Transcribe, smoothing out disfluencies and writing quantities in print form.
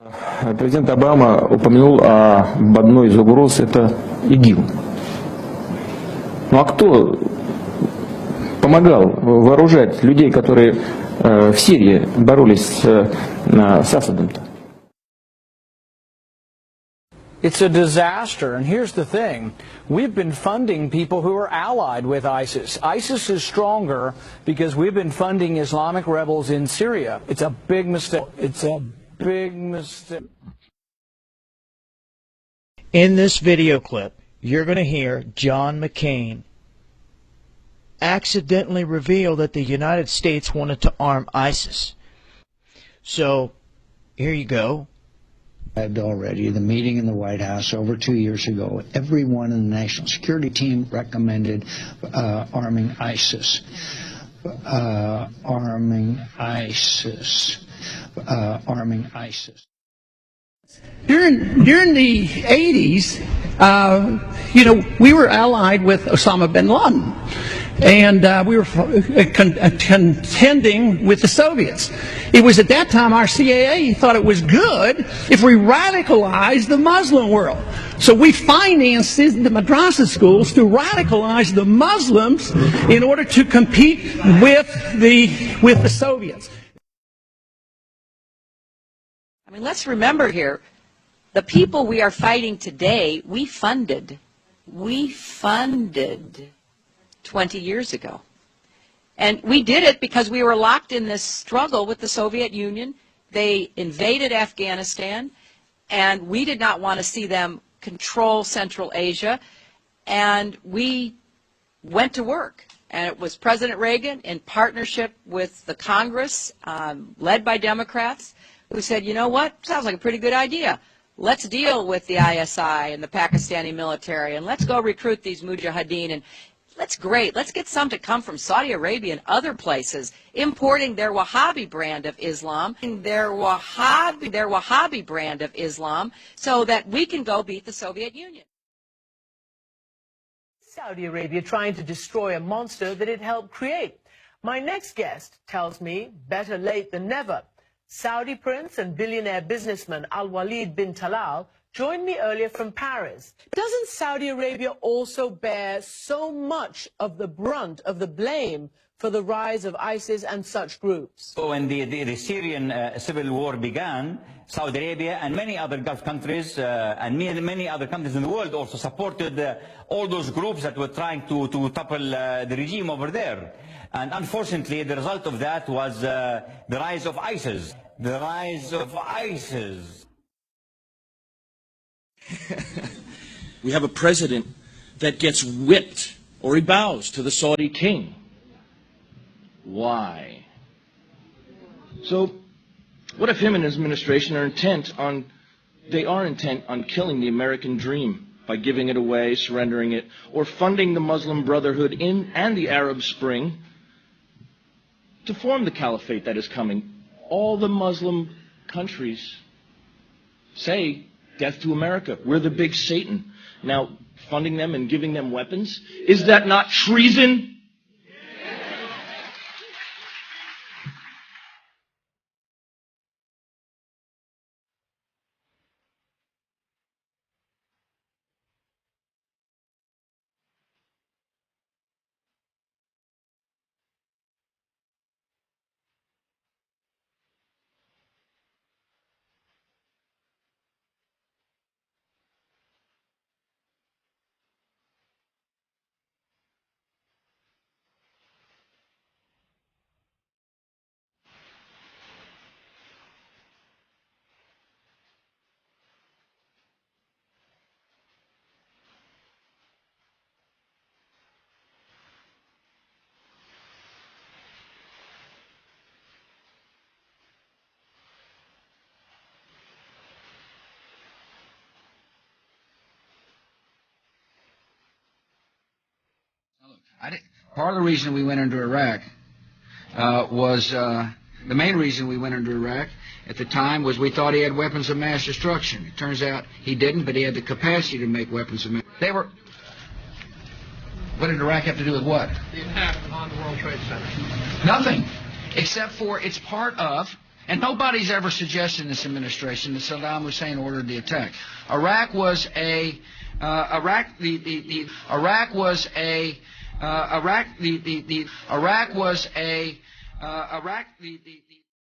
Президент Обама упомянул об одной из угроз, это ИГИЛ. Ну а кто помогал вооружать людей, которые в Сирии боролись с Асадом-то? It's a disaster, and here's the thing. We've been funding people who are allied with ISIS. ISIS is stronger because we've been funding Islamic rebels in Syria. It's a big mistake. It's a big mistake. In this video clip, you're going to hear John McCain accidentally reveal that the United States wanted to arm ISIS. So, here you go. Already, the meeting in the White House over 2 years ago, everyone in the National Security Team recommended arming ISIS. Arming ISIS. Arming ISIS. During the 80s, we were allied with Osama bin Laden, and we were contending with the Soviets. It was at that time our CIA thought it was good if we radicalized the Muslim world. So we financed the madrasa schools to radicalize the Muslims in order to compete with the Soviets. I mean, let's remember here, the people we are fighting today, we funded 20 years ago. And we did it because we were locked in this struggle with the Soviet Union. They invaded Afghanistan, and we did not want to see them control Central Asia. And we went to work. And it was President Reagan, in partnership with the Congress, led by Democrats, who said, you know what, sounds like a pretty good idea. Let's deal with the ISI and the Pakistani military, and let's go recruit these mujahideen, and let's get some to come from Saudi Arabia and other places, importing their Wahhabi brand of Islam, so that we can go beat the Soviet Union. Saudi Arabia trying to destroy a monster that it helped create. My next guest tells me better late than never. Saudi prince and billionaire businessman Al-Walid bin Talal joined me earlier from Paris. Doesn't Saudi Arabia also bear so much of the brunt of the blame for the rise of ISIS and such groups? When the Syrian civil war began, Saudi Arabia and many other Gulf countries and many other countries in the world also supported all those groups that were trying to topple the regime over there. And unfortunately, the result of that was the rise of ISIS. The rise of ISIS. We have a president that gets whipped or he bows to the Saudi king. Why? So, what if him and his administration are intent on killing the American dream by giving it away, surrendering it, or funding the Muslim Brotherhood and the Arab Spring to form the caliphate that is coming? All the Muslim countries say, death to America. We're the big Satan. Now, funding them and giving them weapons, is that not treason? Part of the reason we went into Iraq was the main reason we went into Iraq at the time was we thought he had weapons of mass destruction. It turns out he didn't, but he had the capacity to make weapons of mass. What did Iraq have to do with what? The attack on the World Trade Center. Nothing, except for it's part of And nobody's ever suggested in this administration that Saddam Hussein ordered the attack. Iraq was a